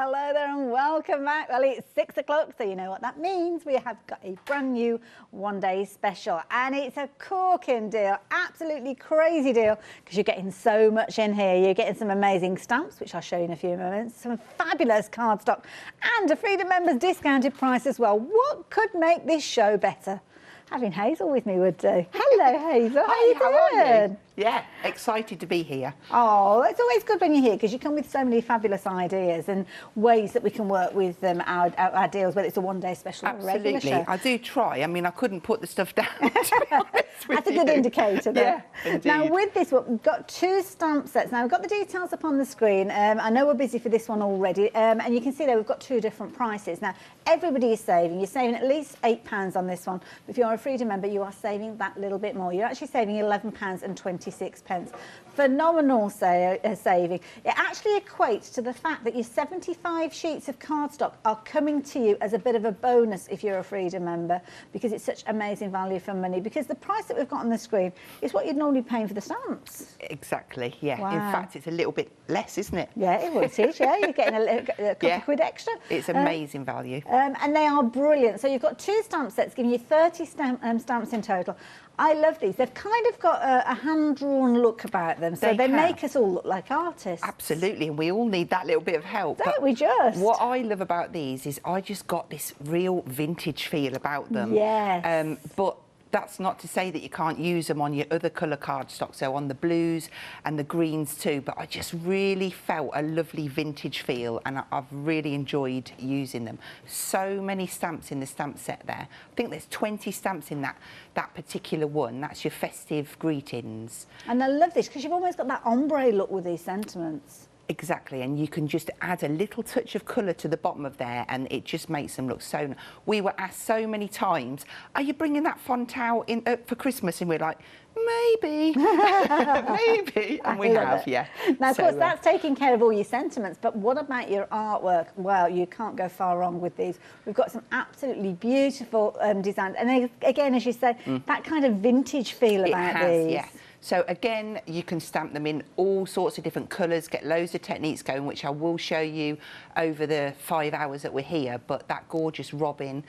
Hello there and welcome back. Well, it's 6 o'clock, so you know what that means. We have got a brand new one-day special, and it's a corking deal, absolutely crazy deal, because you're getting so much in here. You're getting some amazing stamps, which I'll show you in a few moments, some fabulous cardstock, and a Freedom Members discounted price as well. What could make this show better? Having Hazel with me would do. Hello, Hazel. How are you? Yeah, excited to be here. Oh, it's always good when you're here because you come with so many fabulous ideas and ways that we can work with our deals, whether it's a one-day special or a regular show. I do try. I mean, I couldn't put the stuff down, to be honest with That's a good indicator, though. Yeah, indeed. Now, with this one, we've got 2 stamp sets. Now, we've got the details up on the screen. I know we're busy for this one already, and you can see there we've got 2 different prices. Now, everybody is saving. You're saving at least £8 on this one. If you're a Freedom member, you are saving that little bit more. You're actually saving £11.26. Phenomenal saving. It actually equates to the fact that your 75 sheets of cardstock are coming to you as a bit of a bonus if you're a Freedom member, because it's such amazing value for money, because the price that we've got on the screen is what you'd normally pay for the stamps. Exactly, yeah. Wow. In fact, it's a little bit less, isn't it? Yeah, it is, yeah. You're getting a couple of quid extra. It's amazing value. And they are brilliant. So you've got 2 stamp sets giving you 30 stamps in total. I love these. They've kind of got a hand-drawn look about them, so they make us all look like artists. Absolutely, and we all need that little bit of help. Don't we just? What I love about these is I just got this real vintage feel about them. Yes. But that's not to say that you can't use them on your other colour cardstock, so on the blues and the greens too, but I just really felt a lovely vintage feel, and I've really enjoyed using them. So many stamps in the stamp set there. I think there's 20 stamps in that particular one. That's your festive greetings. And I love this because you've almost got that ombre look with these sentiments. Exactly, and you can just add a little touch of colour to the bottom of there, and it just makes them look so... We were asked so many times, are you bringing that font out for Christmas? And we're like, maybe, maybe, and we have, yeah. Now, of course, that's taking care of all your sentiments, but what about your artwork? Well, you can't go far wrong with these. We've got some absolutely beautiful designs, and again, as you said, that kind of vintage feel about these. Yeah. So again, you can stamp them in all sorts of different colours, get loads of techniques going, which I will show you over the 5 hours that we're here. But that gorgeous robin,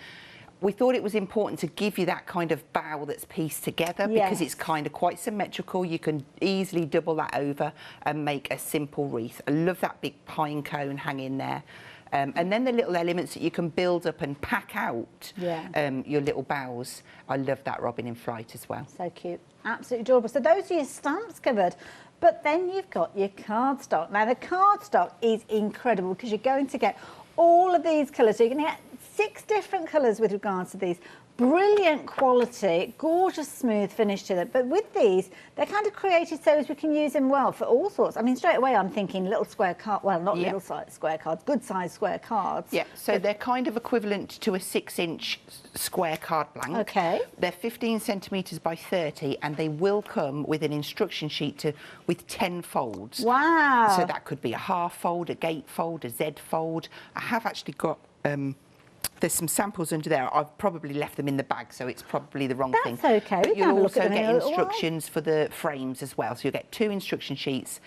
we thought it was important to give you that kind of bow that's pieced together, because it's kind of quite symmetrical. You can easily double that over and make a simple wreath. I love that big pine cone hanging there. And then the little elements that you can build up and pack out your little bows. I love that robin in flight as well. So cute. Absolutely adorable. So those are your stamps covered. But then you've got your cardstock. Now, the cardstock is incredible because you're going to get all of these colours. So you're going to get 6 different colours with regards to these. Brilliant quality, gorgeous smooth finish to them. But with these, they're kind of created so as we can use them well for all sorts. I mean, straight away I'm thinking little square card, well, not little size square cards, good size square cards. Yeah, so they're kind of equivalent to a 6-inch square card blank. Okay. They're 15 centimetres by 30, and they will come with an instruction sheet with 10 folds. Wow. So that could be a half fold, a gate fold, a Z fold. I have actually got... there's some samples under there. I've probably left them in the bag, so it's probably the wrong thing. That's okay. But you'll also get instructions for the frames as well. So you'll get 2 instruction sheets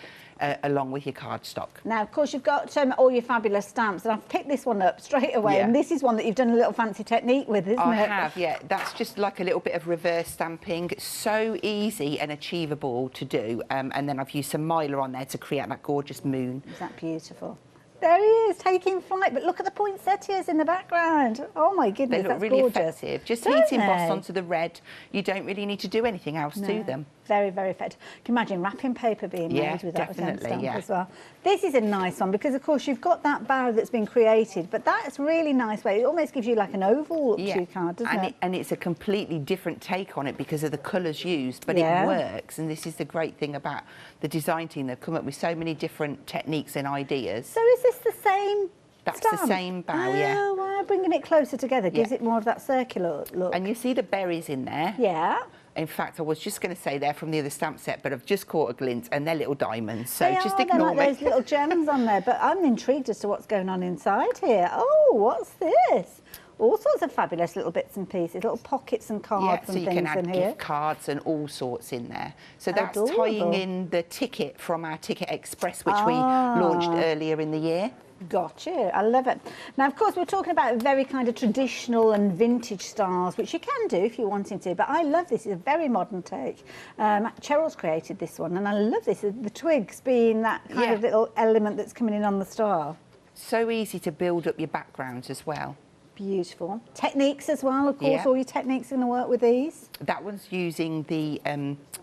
along with your cardstock. Now, of course, you've got all your fabulous stamps, and I've picked this one up straight away, and this is one that you've done a little fancy technique with, isn't it? I have, yeah. That's just like a little bit of reverse stamping. So easy and achievable to do. And then I've used some mylar on there to create that gorgeous moon. Is that beautiful? There he is, taking flight, but look at the poinsettias in the background. Oh my goodness, they look really effective. Just heat emboss onto the red. You don't really need to do anything else to them. Very, very effective. Can you imagine wrapping paper being made with that stamp as well? This is a nice one because, of course, you've got that bow that's been created, but that's really nice way. It almost gives you like an oval look to your card, doesn't it? And it's a completely different take on it because of the colours used, but it works. And this is the great thing about the design team. They've come up with so many different techniques and ideas. So is this the same That's stamp? the same bow, yeah. Oh, wow, bringing it closer together gives it more of that circular look. And you see the berries in there? Yeah. In fact, I was just going to say they're from the other stamp set, but I've just caught a glint, and they're little diamonds, so just ignore me. They're like those little gems on there, but I'm intrigued as to what's going on inside here. Oh, what's this? All sorts of fabulous little bits and pieces, little pockets and cards and things in here. So you can add gift cards and all sorts in there. So that's tying in the ticket from our Ticket Express, which we launched earlier in the year. Got you. I love it. Now, of course, we're talking about very kind of traditional and vintage styles, which you can do if you're wanting to, but I love this. It's a very modern take. Cheryl's created this one, and I love this. The twigs being that kind of little element that's coming in on the style. So easy to build up your backgrounds as well. Beautiful. Techniques as well, of course. All your techniques are going to work with these. That one's using the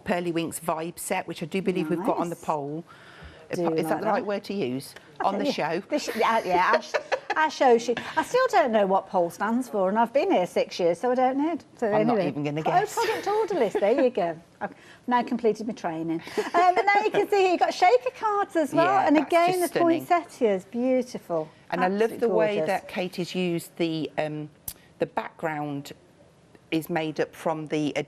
Pearly Winks Vibe set, which I do believe we've got on the poll. Is that the right word to use? On the show? Our show sheet. I still don't know what poll stands for, and I've been here 6 years, so I don't know. So I'm not even going to guess. Oh, product order list. There you go. I've now completed my training. And now you can see here you've got shaker cards as well, and again the poinsettias, beautiful. And absolutely I love the gorgeous. way that Kate has used the background is made up from the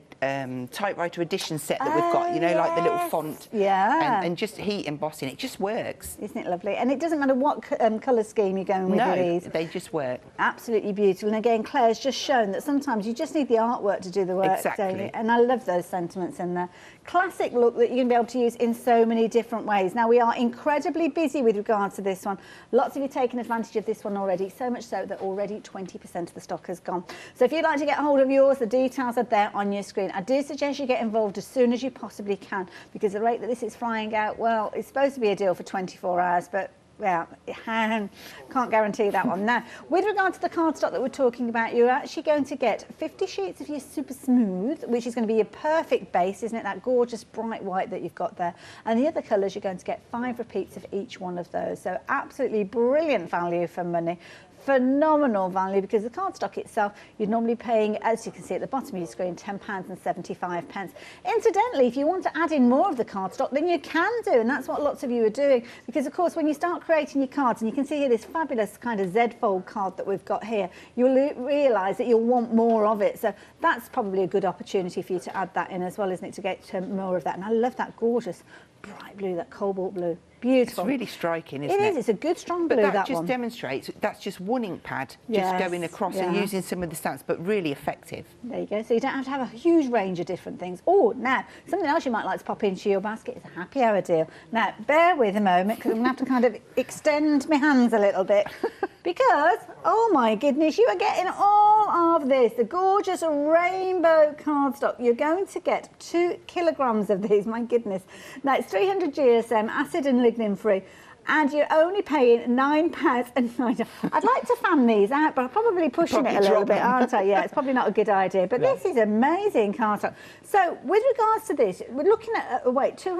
typewriter edition set that we've got, you know, like the little font. Yeah. And just heat embossing, it just works. Isn't it lovely? And it doesn't matter what colour scheme you're going with these. No, they just work. Absolutely beautiful. And again, Claire's just shown that sometimes you just need the artwork to do the work. Exactly. Don't you? And I love those sentiments in there. Classic look that you're going to be able to use in so many different ways. Now, we are incredibly busy with regards to this one. Lots of you taken advantage of this one already, so much so that already 20% of the stock has gone. So if you'd like to get hold of yours, the details are there on your screen. I do suggest you get involved as soon as you possibly can, because the rate that this is flying out, well, it's supposed to be a deal for 24 hours, but yeah, can't guarantee that one. Now, with regard to the cardstock that we're talking about, you're actually going to get 50 sheets of your Super Smooth, which is going to be your perfect base, isn't it? That gorgeous bright white that you've got there. And the other colours, you're going to get 5 repeats of each one of those. So absolutely brilliant value for money. Phenomenal value, because the cardstock itself, you're normally paying, as you can see at the bottom of your screen, £10.75. Incidentally, if you want to add in more of the cardstock, then you can do, and that's what lots of you are doing, because of course when you start creating your cards, and you can see here this fabulous kind of Z-fold card that we've got here, you'll realise that you'll want more of it. So that's probably a good opportunity for you to add that in as well, isn't it, to get more of that. And I love that gorgeous bright blue, that cobalt blue. Beautiful. It's really striking, isn't it? It is. It's a good strong blue, but that one. just demonstrates that's just one ink pad just going across and using some of the stamps, but really effective. There you go. So you don't have to have a huge range of different things. Oh, now, something else you might like to pop into your basket is a happy hour deal. Now, bear with a moment, because I'm going to have to kind of extend my hands a little bit, because, oh my goodness, you are getting all of this, the gorgeous rainbow cardstock. You're going to get 2 kilograms of these, my goodness. Now, it's 300 GSM, acid and lignin free, and you're only paying £9.90. I'd like to fan these out, but I'm probably pushing it a little bit, aren't I? Yeah, it's probably not a good idea, but this is amazing cardstock. So with regards to this, we're looking at, wait, 2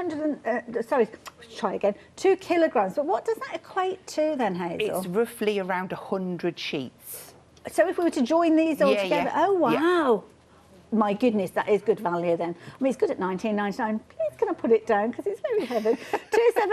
kilograms, but what does that equate to then, Hazel? It's roughly around 100 sheets. So if we were to join these all together, oh wow. Yeah. My goodness, that is good value then. I mean, it's good at £19.99. Please can I put it down, because it's very heavy.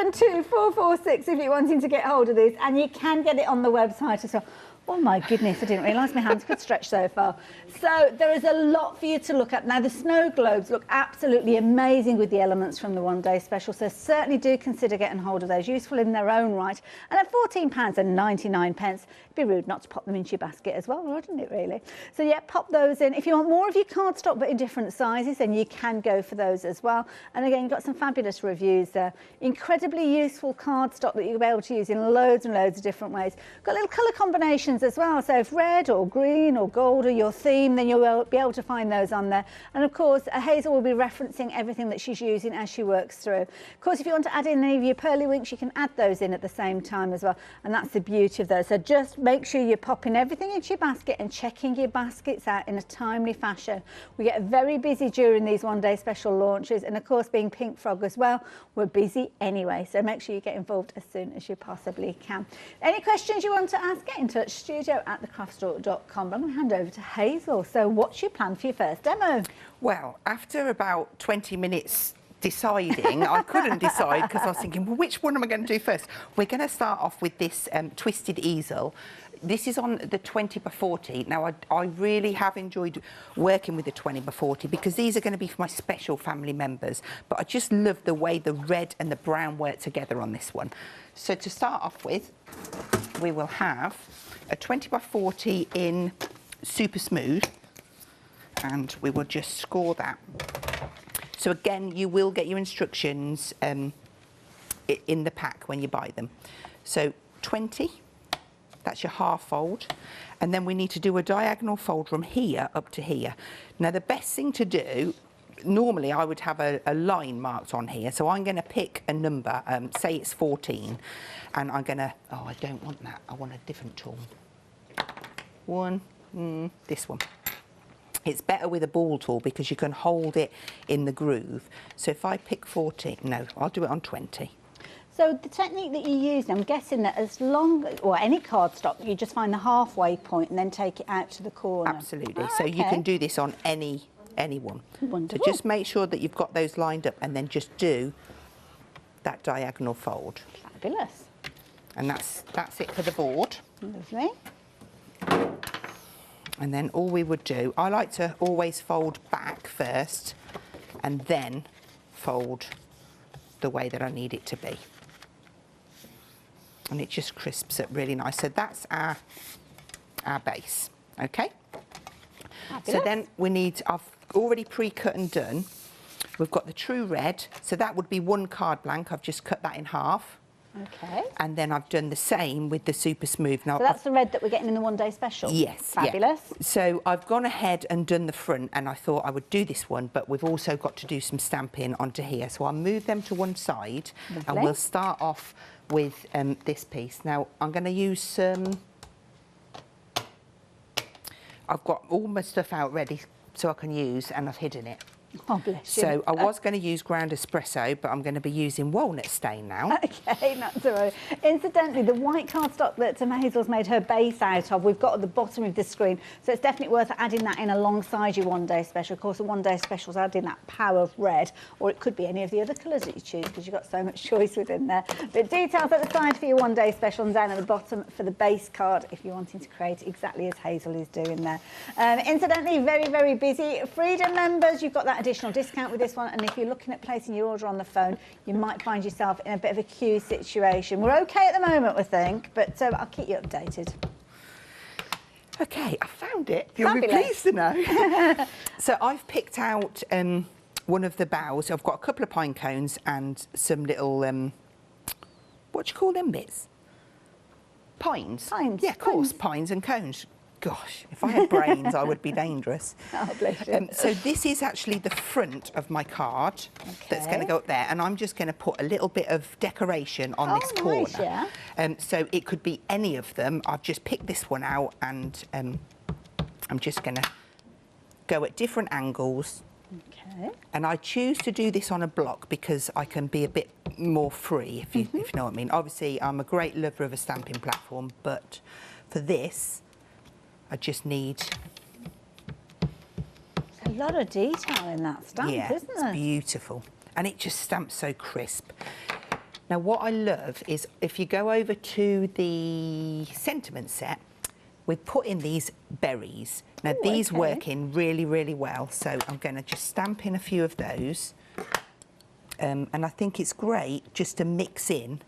272-446 if you're wanting to get hold of this, and you can get it on the website as well. Oh my goodness, I didn't realise my hands could stretch so far. So there is a lot for you to look at. Now the snow globes look absolutely amazing with the elements from the one-day special, so certainly do consider getting hold of those, useful in their own right. And at £14.99, it'd be rude not to pop them into your basket as well, wouldn't it really? So yeah, pop those in. If you want more of your cardstock but in different sizes, then you can go for those as well. And again, you've got some fabulous reviews there. Incredibly useful cardstock that you'll be able to use in loads and loads of different ways. Got little colour combinations as well, so if red or green or gold are your theme, then you'll be able to find those on there. And of course, Hazel will be referencing everything that she's using as she works through. Of course, if you want to add in any of your Pearly Winks, you can add those in at the same time as well, and that's the beauty of those. So just make sure you're popping everything into your basket and checking your baskets out in a timely fashion. We get very busy during these one-day special launches, and of course, being Pink Frog as well, we're busy anyway, so make sure you get involved as soon as you possibly can. Any questions you want to ask, get in touch, studio@thecraftstore.com. I'm going to hand over to Hazel. So what's your plan for your first demo? Well, after about 20 minutes deciding, I couldn't decide, because I was thinking, well, which one am I going to do first? We're going to start off with this twisted easel. This is on the 20x40. Now, I really have enjoyed working with the 20x40, because these are going to be for my special family members. But I just love the way the red and the brown work together on this one. So to start off with, we will have a 20x40 in Super Smooth, and we will just score that. So again, you will get your instructions in the pack when you buy them. So 20 That's your half fold. And then we need to do a diagonal fold from here up to here. Now the best thing to do, normally I would have a line marked on here, so I'm going to pick a number, say it's 14, and I'm going to, oh, I don't want that, I want a different tool. This one. It's better with a ball tool because you can hold it in the groove. So if I pick 14, no, I'll do it on 20. So the technique that you use, I'm guessing that as long, or any cardstock, you just find the halfway point and then take it out to the corner. Absolutely. Oh, so okay. you can do this on any one. Wonderful. So just make sure that you've got those lined up and then just do that diagonal fold. Fabulous. And that's it for the board. Lovely. And then all we would do, I like to always fold back first and then fold the way that I need it to be. And it just crisps it really nice. So that's our base, okay? Fabulous. So then we need, I've already pre-cut and done. We've got the true red, so that would be one card blank. I've just cut that in half. Okay. And then I've done the same with the super smooth. Now, So that's the red that we're getting in the one-day special? Yes. Fabulous. Yeah. So I've gone ahead and done the front, and I thought I would do this one, but we've also got to do some stamping onto here. So I'll move them to one side. Lovely. And we'll start off with this piece. Now I'm going to use some, I've got all my stuff out ready so I can use, and I've hidden it. Oh, bless you. So I was going to use ground espresso, but I'm going to be using walnut stain now. Okay, not to worry. Incidentally, the white cardstock that Hazel's made her base out of, we've got at the bottom of the screen, so it's definitely worth adding that in alongside your one-day special. Of course, the one-day special's adding that power of red, or it could be any of the other colours that you choose, because you've got so much choice within there. But details at the side for your one-day special and down at the bottom for the base card if you're wanting to create exactly as Hazel is doing there. Incidentally, very, very busy. Freedom members, you've got that additional discount with this one, and if you're looking at placing your order on the phone, you might find yourself in a bit of a queue situation. We're okay at the moment, we think, but I'll keep you updated. Okay, I found it. You'll be Fabulous. pleased to know. So I've picked out one of the boughs. I've got a couple of pine cones and some little, what do you call them bits? Pines. Pines. Yeah, of course, pines and cones. Gosh, if I had brains, I would be dangerous. Oh, bless you. So this is actually the front of my card that's going to go up there, and I'm just going to put a little bit of decoration on this corner. Nice, yeah. So it could be any of them. I've just picked this one out, and I'm just going to go at different angles. Okay. And I choose to do this on a block because I can be a bit more free, if you know what I mean. Obviously, I'm a great lover of a stamping platform, but for this, I just need... There's a lot of detail in that stamp, yeah, isn't it's there? beautiful. And it just stamps so crisp. Now, what I love is if you go over to the sentiment set, we've put in these berries. Now, Ooh, these okay. work in really, really well. So I'm going to just stamp in a few of those. And I think it's great just to mix in.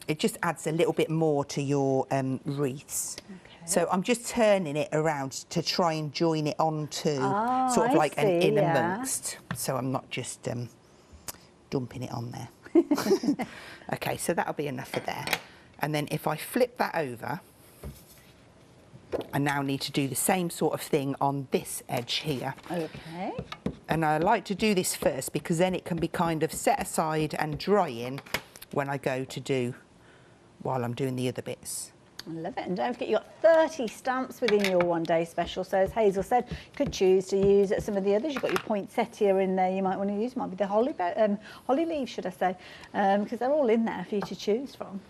It just adds a little bit more to your wreaths. Okay. So I'm just turning it around to try and join it onto sort of I like an see, in yeah. amongst. So I'm not just dumping it on there. Okay, so that'll be enough for there. And then if I flip that over, I now need to do the same sort of thing on this edge here. Okay. And I like to do this first because then it can be kind of set aside and drying when I go to do, while I'm doing the other bits. I love it. And don't forget, you've got 30 stamps within your one-day special. So as Hazel said, you could choose to use some of the others. You've got your poinsettia in there you might want to use. Might be the holly leaves, should I say, because they're all in there for you to choose from.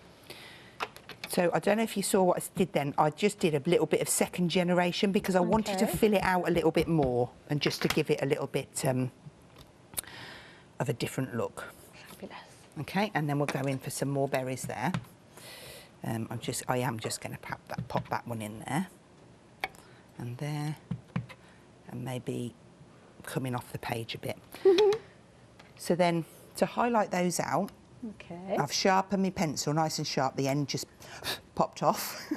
So I don't know if you saw what I did then. I just did a little bit of second generation because I wanted to fill it out a little bit more and just to give it a little bit of a different look. Fabulous. Okay, and then we'll go in for some more berries there. I am just going to pop that one in there, and there, and maybe coming off the page a bit. So then, to highlight those out, Okay. I've sharpened my pencil nice and sharp. The end just popped off.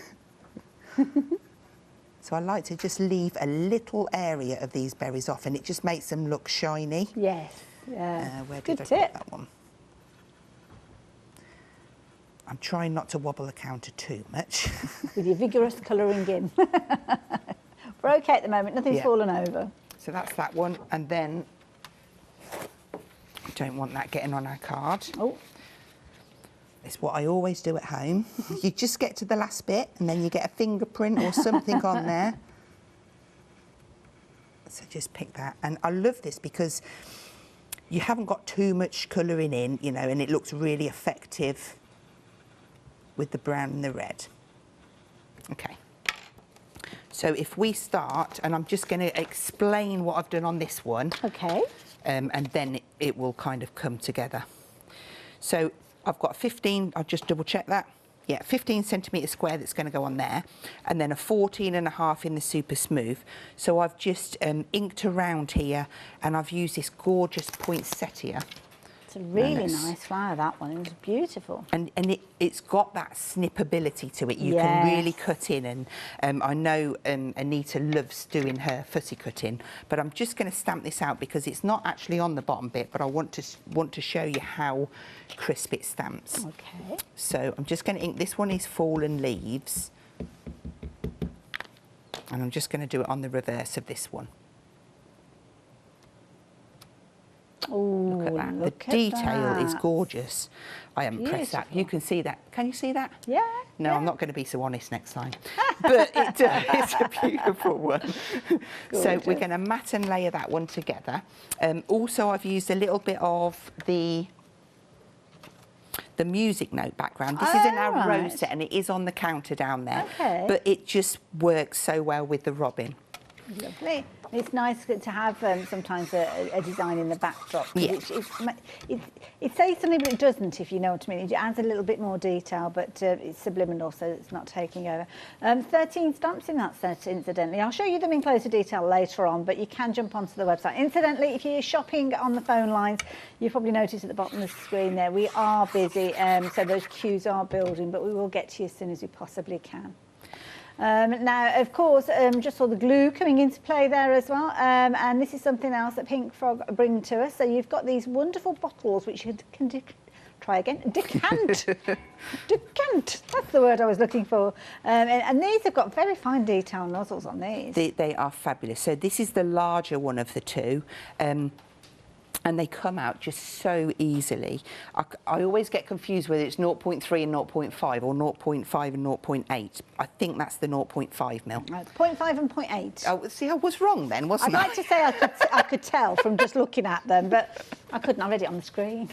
So I like to just leave a little area of these berries off, and it just makes them look shiny. Yes. Yeah. Where Good did I tip. put that one? I'm trying not to wobble the counter too much. With your vigorous colouring in. We're okay at the moment, nothing's fallen over. So that's that one, and then I don't want that getting on our card. Oh. It's what I always do at home. You just get to the last bit and then you get a fingerprint or something on there. So just pick that. And I love this because you haven't got too much colouring in, you know, and it looks really effective with the brown and the red. Okay. So if we start, and I'm just going to explain what I've done on this one. Okay. And then it will kind of come together. So I've got 15, I'll just double check that. Yeah, 15 centimetre square that's going to go on there, and then a 14.5 in the super smooth. So I've just inked around here, and I've used this gorgeous poinsettia. It's a really nice flower, that one. It was beautiful. And it's got that snipability to it. You can really cut in, and I know Anita loves doing her fussy cutting, but I'm just going to stamp this out because it's not actually on the bottom bit, but I want to show you how crisp it stamps. Okay. So I'm just going to ink. This one is Fallen Leaves, and I'm just going to do it on the reverse of this one. Ooh, look at that. The detail is gorgeous. I haven't pressed that. You can see that. Can you see that? Yeah. No, yeah. I'm not going to be so honest next time. But it's a beautiful one. So we're going to mat and layer that one together. Also, I've used a little bit of the music note background. This is in our rose set, and it is on the counter down there. Okay. But it just works so well with the robin. Lovely. It's nice to have sometimes a design in the backdrop. Yeah. It says something, but it doesn't, if you know what I mean. It adds a little bit more detail, but it's subliminal, so it's not taking over. 13 stamps in that set, incidentally. I'll show you them in closer detail later on, but you can jump onto the website. Incidentally, if you're shopping on the phone lines, you've probably noticed at the bottom of the screen there, we are busy, so those queues are building, but we will get to you as soon as we possibly can. Now, of course, just saw the glue coming into play there as well, and this is something else that Pink Frog bring to us. So you've got these wonderful bottles which you can decant. Decant, that's the word I was looking for. And these have got very fine detail nozzles on these. They are fabulous. So this is the larger one of the two. And they come out just so easily. I always get confused whether it's 0.3 and 0.5 or 0.5 and 0.8. I think that's the 0.5 mil. Right, 0.5 and 0.8. Oh, see, I was wrong then, wasn't I? I'd like to say I could tell from just looking at them, but I couldn't. I read it on the screen.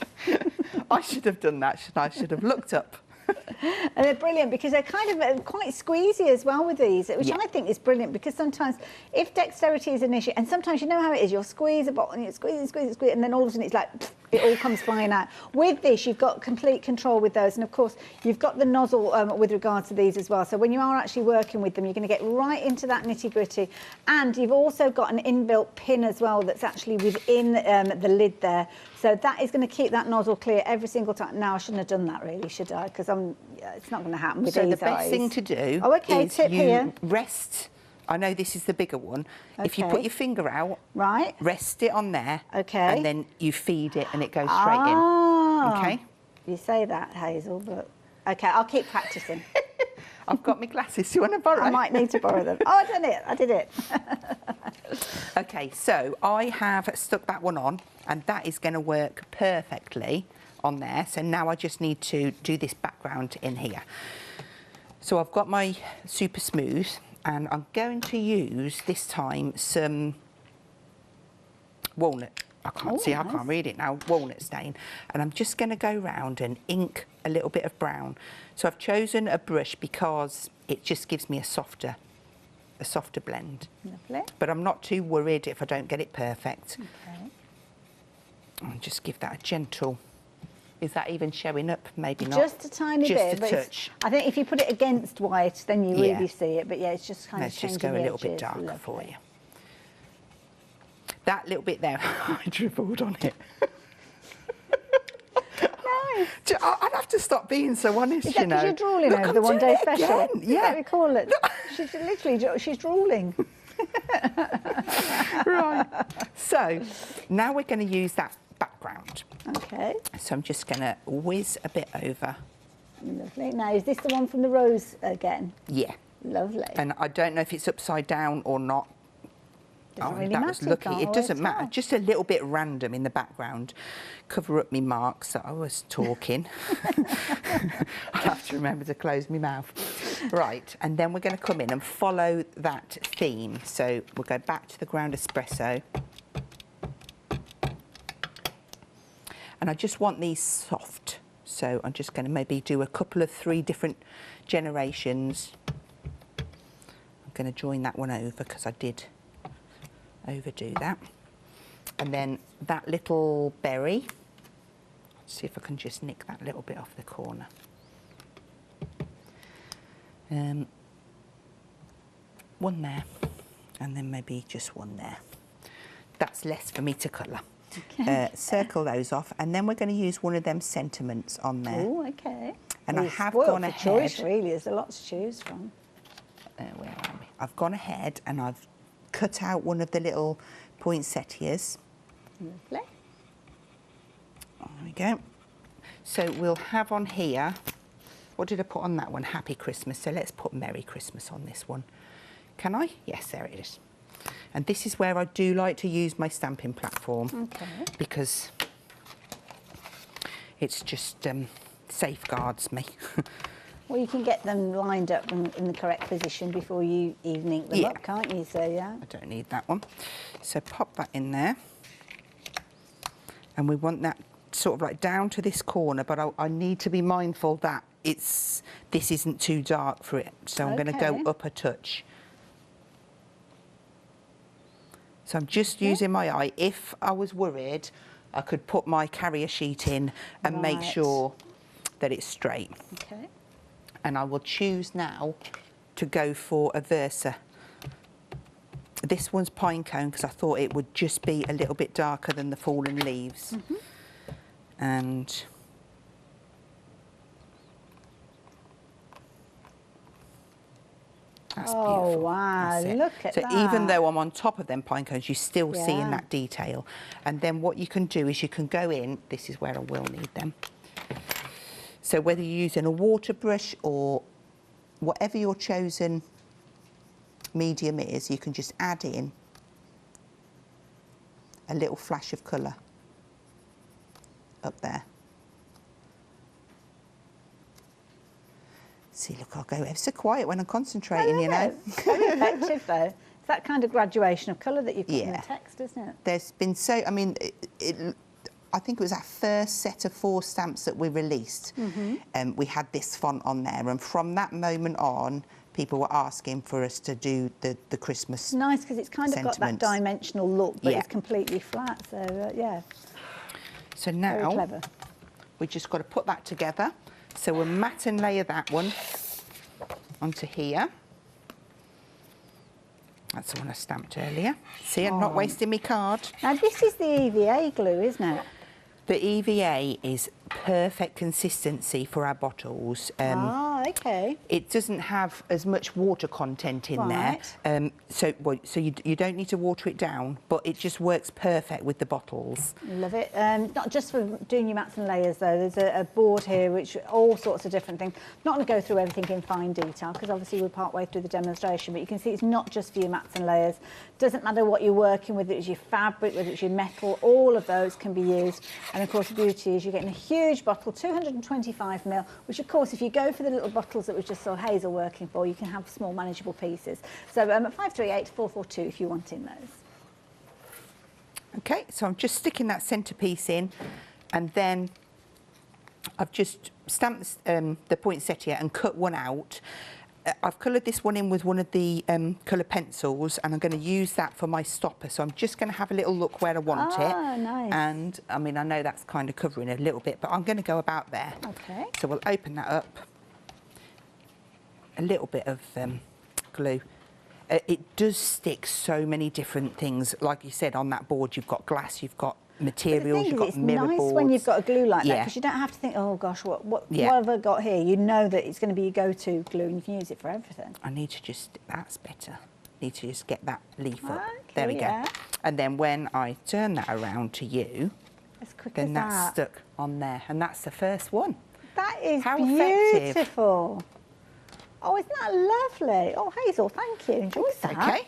I should have done that, shouldn't I? I should have looked up. And they're brilliant because they're kind of quite squeezy as well with these, which I think is brilliant because sometimes if dexterity is an issue, and sometimes you know how it is, you'll squeeze a bottle and you squeeze, and then all of a sudden it's like, it all comes flying out. With this, you've got complete control with those. And of course, you've got the nozzle with regard to these as well. So when you are actually working with them, you're going to get right into that nitty gritty. And you've also got an inbuilt pin as well that's actually within the lid there. So that is going to keep that nozzle clear every single time. Now, I shouldn't have done that really, should I? Because it's not going to happen with these eyes. So the best thing to do is tip here. Rest. I know this is the bigger one. Okay. If you put your finger out, right, rest it on there, okay, and then you feed it and it goes straight in. Okay. You say that, Hazel, but okay, I'll keep practicing. I've got my glasses. Do you want to borrow? I might need to borrow them. Oh, I did it. I did it. Okay, so I have stuck that one on, and that is going to work perfectly on there. So now I just need to do this background in here. So I've got my super smooth, and I'm going to use this time some walnut. I can't see, nice. I can't read it now, walnut stain. And I'm just going to go round and ink a little bit of brown. So I've chosen a brush because it just gives me a softer blend. Lovely. But I'm not too worried if I don't get it perfect. Okay. I'll just give that a gentle. Is that even showing up? Maybe not. Just a tiny bit. Just a touch. I think if you put it against white, then you really see it. But yeah, it's just kind of changing. Let's just go a little bit darker for you. That little bit there, I dribbled on it. Nice. I'd have to stop being so honest, you know. Because you're drooling over the one-day special. Again. Yeah. We call it. She's drooling. Right. So now we're going to use that background. Okay. So I'm just going to whiz a bit over Lovely. Now, is this the one from the rose again? Yeah. Lovely. And I don't know if it's upside down or not. Doesn't really that matter, was lucky. can't It doesn't always matter. tell. Just a little bit random in the background. Cover up my marks that I was talking. I'll have to remember to close my mouth. Right, and then we're going to come in and follow that theme. So we'll go back to the ground espresso. And I just want these soft. So I'm just going to maybe do a couple of 3 different generations. I'm going to join that one over because I did overdo that. And then that little berry, let's see if I can just nick that little bit off the corner. One there, and then maybe just one there. That's less for me to colour. Okay. Circle those off, and then we're going to use one of them sentiments on there. Oh, okay. And Well, I you're have spoiled gone for ahead. choice, really. There's a lot to choose from. Where are we? I've gone ahead and I've cut out one of the little poinsettias. Lovely. There we go. So we'll have on here, what did I put on that one? Happy Christmas. So let's put Merry Christmas on this one. Can I? Yes, there it is. And this is where I do like to use my stamping platform. Okay. Because it's just safeguards me. Well, you can get them lined up in the correct position before you even ink them up, can't you? So, yeah. I don't need that one. So pop that in there. And we want that sort of like down to this corner, but I need to be mindful that this isn't too dark for it. So I'm going to go up a touch. So I'm just using my eye. If I was worried, I could put my carrier sheet in and make sure that it's straight. Okay. And I will choose now to go for a Versa. This one's pine cone because I thought it would just be a little bit darker than the fallen leaves. Mm-hmm. And that's beautiful. Wow, look at so that. even though I'm on top of them pine cones, you still see in Yeah. that detail. And then what you can do is you can go in, this is where I will need them. So whether you're using a water brush or whatever your chosen medium is, you can just add in a little flash of colour up there. See, look, I'll go ever so quiet when I'm concentrating, you know. Very effective, though. It's that kind of graduation of colour that you've got in the text, isn't it? There's been so, I mean, I think it was our first set of 4 stamps that we released. We had this font on there, and from that moment on, people were asking for us to do the Christmas It's nice because it's kind of got that sentiments. dimensional look, but Yeah. it's completely flat. So, yeah, So very now, clever. we just got to put that together. So we'll mat and layer that one onto here. That's the one I stamped earlier. See, I'm not wasting my card. Now, this is the EVA glue, isn't it? The EVA is perfect consistency for our bottles. Okay. It doesn't have as much water content in Right. there, so you don't need to water it down, but it just works perfect with the bottles. Love it. Not just for doing your mats and layers, though. There's a board here which all sorts of different things. Not going to go through everything in fine detail because obviously we're part way through the demonstration, but you can see it's not just for your mats and layers. Doesn't matter what you're working with, whether it's your fabric, whether it's your metal, all of those can be used. And of course the beauty is you're getting a huge bottle, 225ml, which of course if you go for the little bottles that we just saw Hazel working for, you can have small manageable pieces. So 538442 if you're wanting those. Okay, so I'm just sticking that centrepiece in, and then I've just stamped the poinsettia and cut one out. I've coloured this one in with one of the colour pencils, and I'm going to use that for my stopper. So I'm just going to have a little look where I want it. Nice. And I mean, I know that's kind of covering a little bit, but I'm going to go about there. Okay. So we'll open that up. A little bit of glue. It does stick so many different things. Like you said, on that board, you've got glass, you've got materials, you've got mirror boards. It's nice when you've got a glue like that Yeah. because you don't have to think, oh gosh, what Yeah. have I got here? You know that it's going to be your go-to glue and you can use it for everything. I need to just, that's better. Need to just get that leaf up. Okay, There we go. yeah. And then when I turn that around to you, As quick then as that's that. stuck on there. And that's the first one. That is How effective. beautiful. Oh, isn't that lovely? Oh, Hazel, thank you. Enjoyed that. Okay.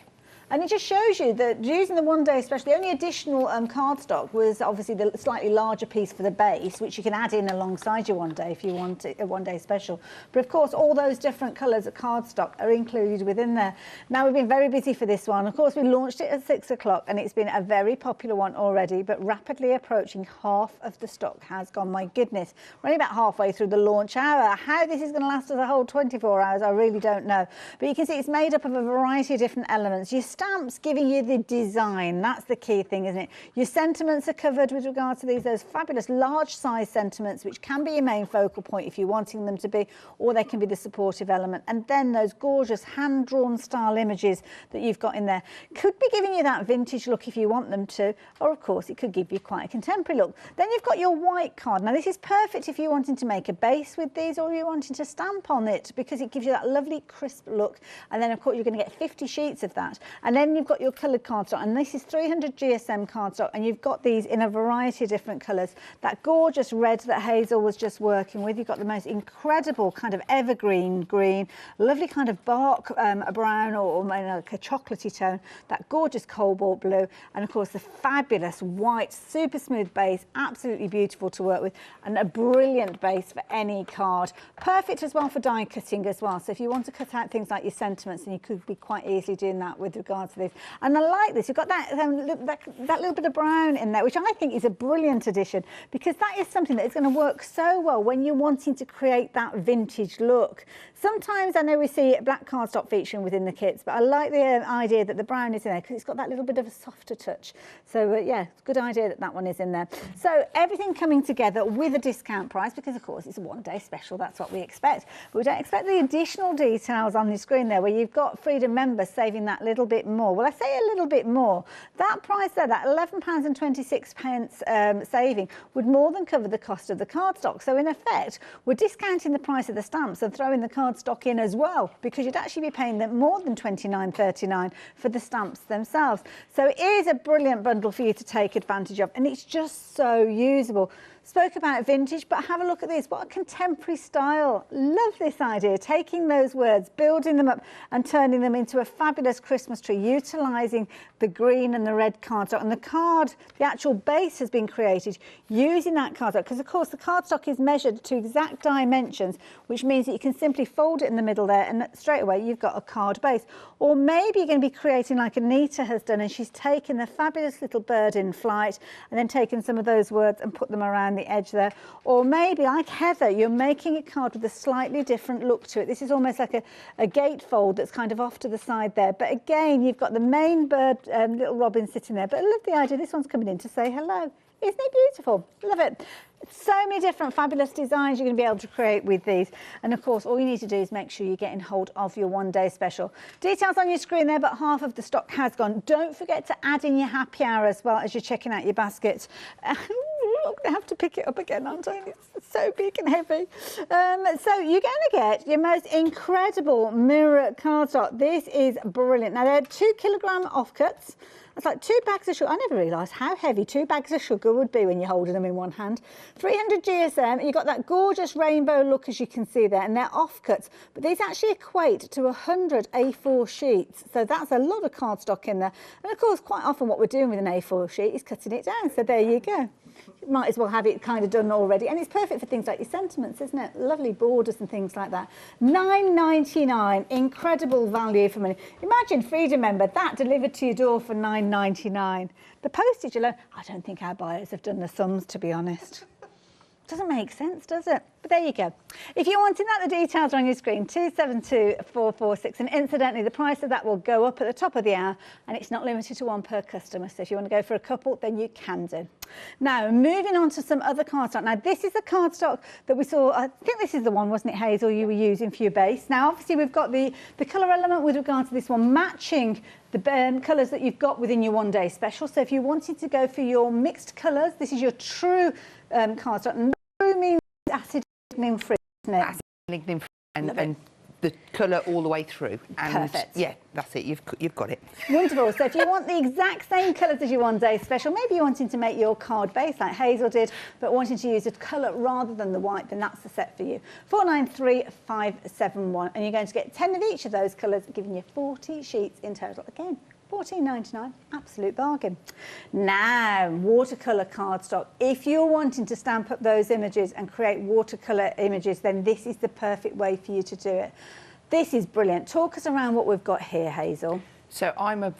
And it just shows you that using the one day special, the only additional cardstock was obviously the slightly larger piece for the base, which you can add in alongside your one day if you want a one day special. But of course, all those different colours of cardstock are included within there. Now, we've been very busy for this one. Of course, we launched it at 6 o'clock and it's been a very popular one already, but rapidly approaching half of the stock has gone. My goodness, we're only about halfway through the launch hour. How this is going to last us a whole 24 hours, I really don't know. But you can see it's made up of a variety of different elements. Your stamps giving you the design, that's the key thing, isn't it? Your sentiments are covered with regard to those fabulous large size sentiments, which can be your main focal point if you're wanting them to be, or they can be the supportive element. And then those gorgeous hand-drawn style images that you've got in there could be giving you that vintage look if you want them to, or of course it could give you quite a contemporary look. Then you've got your white card. Now this is perfect if you're wanting to make a base with these, or you're wanting to stamp on it, because it gives you that lovely crisp look. And then of course you're going to get 50 sheets of that. And then you've got your coloured cardstock, and this is 300 GSM cardstock, and you've got these in a variety of different colours. That gorgeous red that Hazel was just working with, you've got the most incredible kind of evergreen green, lovely kind of bark brown, or like a chocolatey tone, that gorgeous cobalt blue, and of course the fabulous white, super smooth base, absolutely beautiful to work with, and a brilliant base for any card. Perfect as well for die cutting as well. So if you want to cut out things like your sentiments, then you could be quite easily doing that with regard to this. And I like this. You've got that little bit of brown in there, which I think is a brilliant addition, because that is something that is going to work so well when you're wanting to create that vintage look. Sometimes I know we see black cardstock featuring within the kits, but I like the idea that the brown is in there because it's got that little bit of a softer touch. So yeah, it's a good idea that that one is in there. So everything coming together with a discount price, because of course it's a one day special, that's what we expect. But we don't expect the additional details on the screen there, where you've got Freedom members saving that little bit more. Well, I say a little bit more. That price there, that £11.26 saving, would more than cover the cost of the cardstock. So in effect, we're discounting the price of the stamps and throwing the cardstock in as well, because you'd actually be paying them more than £29.39 for the stamps themselves. So it is a brilliant bundle for you to take advantage of, and it's just so usable. Spoke about vintage, but have a look at this. What a contemporary style. Love this idea. Taking those words, building them up and turning them into a fabulous Christmas tree, utilising the green and the red cardstock. And the card, the actual base has been created using that cardstock, because of course the cardstock is measured to exact dimensions, which means that you can simply fold it in the middle there and straight away you've got a card base. Or maybe you're going to be creating like Anita has done, and she's taken the fabulous little bird in flight and then taken some of those words and put them around the edge there. Or maybe like Heather, you're making a card with a slightly different look to it. This is almost like a gatefold that's kind of off to the side there, but again you've got the main bird, little robin sitting there. But I love the idea, this one's coming in to say hello. Isn't it beautiful? Love it. So many different fabulous designs you're going to be able to create with these. And of course, all you need to do is make sure you're getting hold of your one day special. Details on your screen there, but half of the stock has gone. Don't forget to add in your happy hour as well as you're checking out your basket. Look, they have to pick it up again, aren't I? It's so big and heavy. So you're going to get your most incredible mirror cardstock. This is brilliant. Now, they're 2 kilogram offcuts. It's like 2 bags of sugar. I never realised how heavy 2 bags of sugar would be when you're holding them in one hand. 300 GSM, you've got that gorgeous rainbow look, as you can see there, and they're offcuts. But these actually equate to 100 A4 sheets. So that's a lot of cardstock in there. And of course, quite often what we're doing with an A4 sheet is cutting it down. So there you go. You might as well have it kind of done already. And it's perfect for things like your sentiments, isn't it? Lovely borders and things like that. £9.99, incredible value for money. Imagine, Freedom member, that delivered to your door for £9.99. The postage alone, I don't think our buyers have done the sums, to be honest. Doesn't make sense, does it? But there you go. If you're wanting that, the details are on your screen, 272446. And incidentally, the price of that will go up at the top of the hour, and it's not limited to one per customer. So if you want to go for a couple, then you can do. Now, moving on to some other cardstock. Now, this is the cardstock that we saw. I think this is the one, wasn't it, Hazel, you were using for your base. Now, obviously, we've got the colour element with regard to this one, matching the colours that you've got within your one day special. So if you wanted to go for your mixed colours, this is your true cardstock. And true means acid lignin free, isn't it? Acid lignin free and the colour all the way through. And Perfect. yeah, that's it. You've got it. Wonderful. So if you want the exact same colours as your one day special, maybe you're wanting to make your card base like Hazel did, but wanting to use a colour rather than the white, then that's the set for you. 493571, and you're going to get 10 of each of those colours, giving you 40 sheets in total. Again, £14.99, absolute bargain. Now, watercolour cardstock. If you're wanting to stamp up those images and create watercolour images, then this is the perfect way for you to do it. This is brilliant. Talk us around what we've got here, Hazel. So I'm a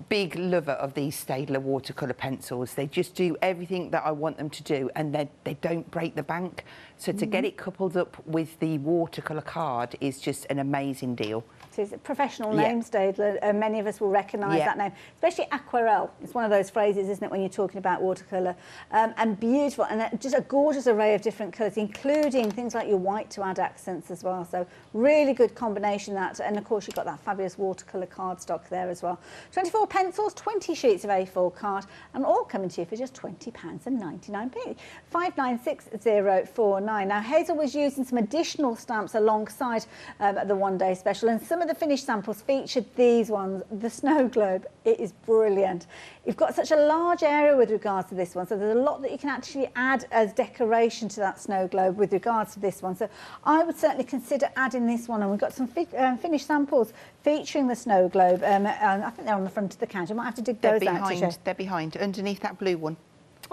big lover of these Staedtler watercolour pencils. They just do everything that I want them to do, and they don't break the bank. So to get it coupled up with the watercolour card is just an amazing deal. It's a professional name, Staedtler. Many of us will recognise that name, especially aquarelle. It's one of those phrases, isn't it, when you're talking about watercolour. And beautiful, and just a gorgeous array of different colours, including things like your white to add accents as well. So really good combination that. And of course, you've got that fabulous watercolour cardstock there as well. 24 pencils, 20 sheets of A4 card, and all coming to you for just £20.99. 596049. Now, Hazel was using some additional stamps alongside the one-day special, and some of the finished samples featured these ones, the snow globe. It is brilliant. You've got such a large area with regards to this one, so there's a lot that you can actually add as decoration to that snow globe with regards to this one. So I would certainly consider adding this one, and we've got some finished samples featuring the snow globe. And I think they're on the front of the counter. I might have to dig those out to show. They're behind, underneath that blue one.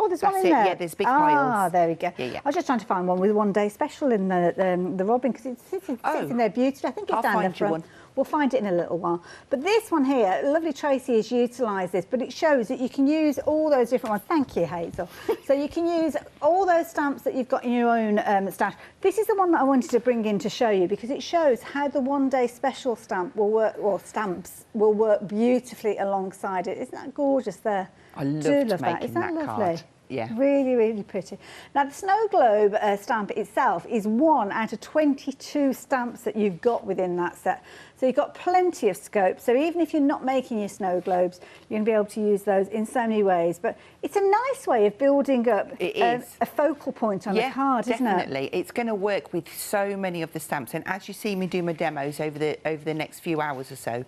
Oh, there's one in there. Yeah, there's big piles. Ah, there we go. Yeah. I was just trying to find one with one day special in the robin, because it sits in there beautifully. I think it's down there for one. We'll find it in a little while. But this one here, lovely Tracy has utilised this, but it shows that you can use all those different ones. Thank you, Hazel. So you can use all those stamps that you've got in your own stash. This is the one that I wanted to bring in to show you, because it shows how the one day special stamp will work, or stamps will work beautifully alongside it. Isn't that gorgeous there? I love that. Isn't that lovely? Card. Yeah. Really, really pretty. Now, the snow globe stamp itself is 1 out of 22 stamps that you've got within that set. So you've got plenty of scope. So even if you're not making your snow globes, you're going to be able to use those in so many ways. But it's a nice way of building up a focal point on a card, isn't it? Definitely. It's going to work with so many of the stamps. And as you see me do my demos over the next few hours or so,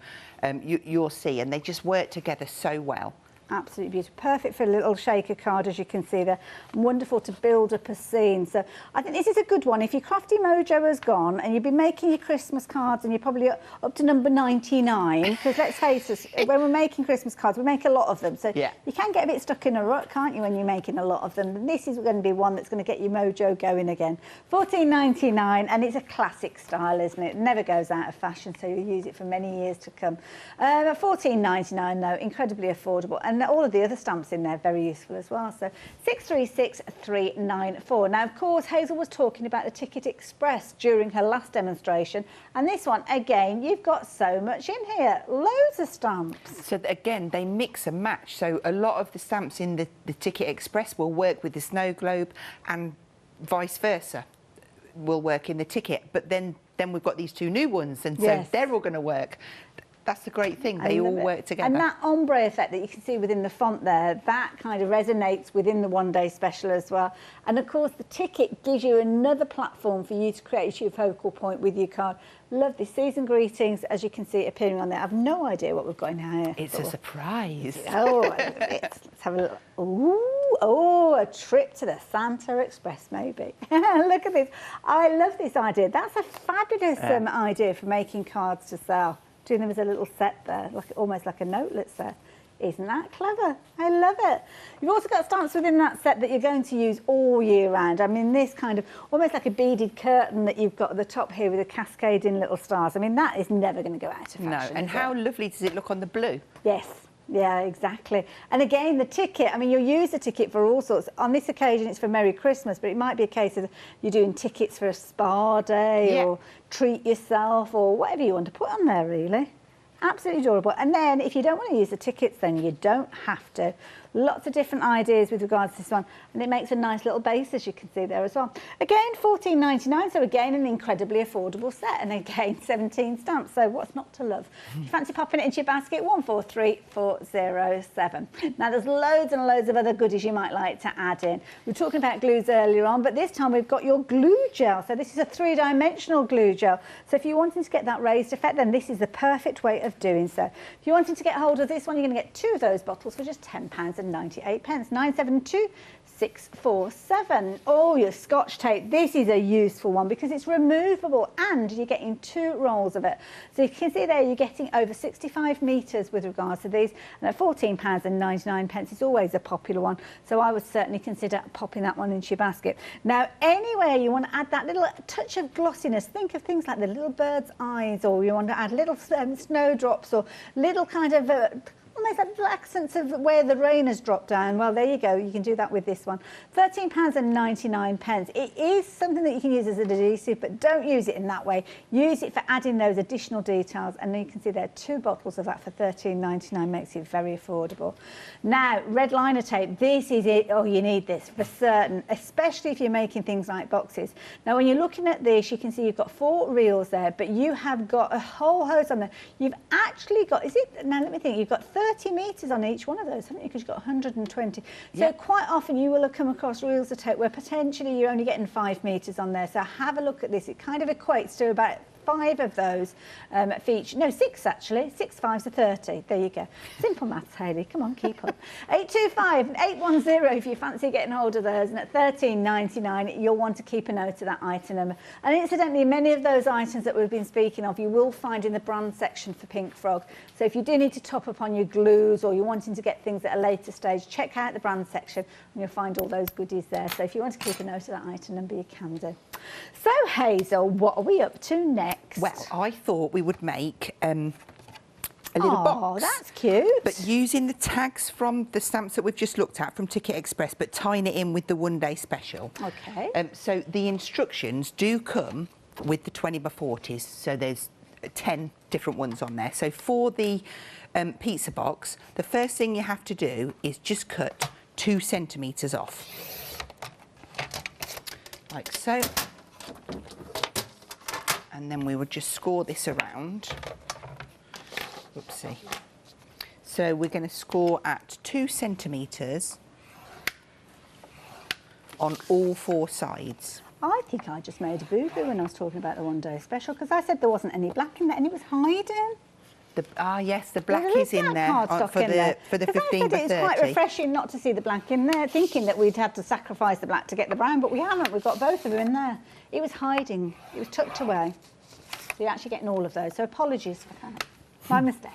you'll see. And they just work together so well. Absolutely beautiful. Perfect for a little shaker card, as you can see there. Wonderful to build up a scene. So I think this is a good one. If your crafty mojo has gone and you've been making your Christmas cards and you're probably up to number 99, because let's face it, when we're making Christmas cards, we make a lot of them. So you can get a bit stuck in a rut, can't you, when you're making a lot of them? And this is going to be one that's going to get your mojo going again. £14.99, and it's a classic style, isn't it? It never goes out of fashion, so you'll use it for many years to come. £14.99 though, incredibly affordable. And all of the other stamps in there very useful as well. So 636394. Now, of course, Hazel was talking about the Ticket Express during her last demonstration, and this one again, you've got so much in here, loads of stamps. So again, they mix and match. So a lot of the stamps in the Ticket Express will work with the snow globe, and vice versa will work in the ticket. But then we've got these two new ones, and so they're all going to work. That's the great thing, they all work together. And that ombre effect that you can see within the font there, that kind of resonates within the one day special as well. And of course, the ticket gives you another platform for you to create your focal point with your card. Lovely season greetings, as you can see appearing on there. I've no idea what we've got in here. It's a surprise. Oh, let's have a look. Ooh, a trip to the Santa Express, maybe. Look at this. I love this idea. That's a fabulous idea for making cards to sell. Doing them as a little set there, almost like a notelet set. Isn't that clever? I love it. You've also got stamps within that set that you're going to use all year round. I mean, this kind of almost like a beaded curtain that you've got at the top here with the cascading little stars. I mean, that is never going to go out of fashion. No, and how lovely does it look on the blue? Yes. Yeah, exactly. And again, the ticket, I mean, you'll use the ticket for all sorts. On this occasion, it's for Merry Christmas, but it might be a case of you're doing tickets for a spa day or treat yourself or whatever you want to put on there, really. Absolutely adorable. And then if you don't want to use the tickets, then you don't have to. Lots of different ideas with regards to this one, and it makes a nice little base, as you can see there as well. Again, $14.99, so again an incredibly affordable set, and again 17 stamps, so what's not to love? If you fancy popping it into your basket, 143407. Now there's loads and loads of other goodies you might like to add in. We were talking about glues earlier on, but this time we've got your glue gel. So this is a 3-dimensional glue gel, so if you're wanting to get that raised effect, then this is the perfect way of doing so. If you're wanting to get hold of this one, you're going to get 2 of those bottles for just £10.98. 972647. Oh, your Scotch tape. This is a useful one because it's removable and you're getting 2 rolls of it. So you can see there you're getting over 65 metres with regards to these, and at £14.99 is always a popular one. So I would certainly consider popping that one into your basket. Now, anywhere you want to add that little touch of glossiness, think of things like the little bird's eyes, or you want to add little snowdrops, or little kind of almost like little accents of where the rain has dropped down. Well, there you go. You can do that with this one. £13.99. It is something that you can use as an adhesive, but don't use it in that way. Use it for adding those additional details. And you can see there are 2 bottles of that for £13.99. Makes it very affordable. Now, red liner tape. This is it. Oh, you need this for certain, especially if you're making things like boxes. Now, when you're looking at this, you can see you've got 4 reels there, but you have got a whole hose on there. You've actually got, now let me think, you've got 30 metres on each one of those, haven't you? Because you've got 120. So quite often you will have come across reels of tape where potentially you're only getting 5 metres on there. So have a look at this. It kind of equates to about 5 of those for each. No, 6 actually. 6 5s are 30. There you go. Simple maths, Hayley. Come on, keep up. 825 810 if you fancy getting hold of those. And at £13.99, you'll want to keep a note of that item number. And incidentally, many of those items that we've been speaking of, you will find in the brand section for Pink Frog. So if you do need to top up on your glues, or you're wanting to get things at a later stage, check out the brand section and you'll find all those goodies there. So if you want to keep a note of that item number, you can do. So Hazel, what are we up to next? Well, I thought we would make a little box. Oh, that's cute. But using the tags from the stamps that we've just looked at from Ticket Express, but tying it in with the one-day special. Okay. So the instructions do come with the 20 by 40s, so there's 10 different ones on there. So for the pizza box, the first thing you have to do is just cut 2 centimetres off. Like so. And then we would just score this around. Oopsie. So we're going to score at 2 centimetres on all 4 sides. I think I just made a boo-boo when I was talking about the one-day special, because I said there wasn't any black in there and it was hiding. Yes, the black is in there for the 15 by 30. It's quite refreshing not to see the black in there, thinking that we'd had to sacrifice the black to get the brown, but we haven't. We've got both of them in there. It was hiding. It was tucked away. So you're actually getting all of those. So apologies for that. My mistake.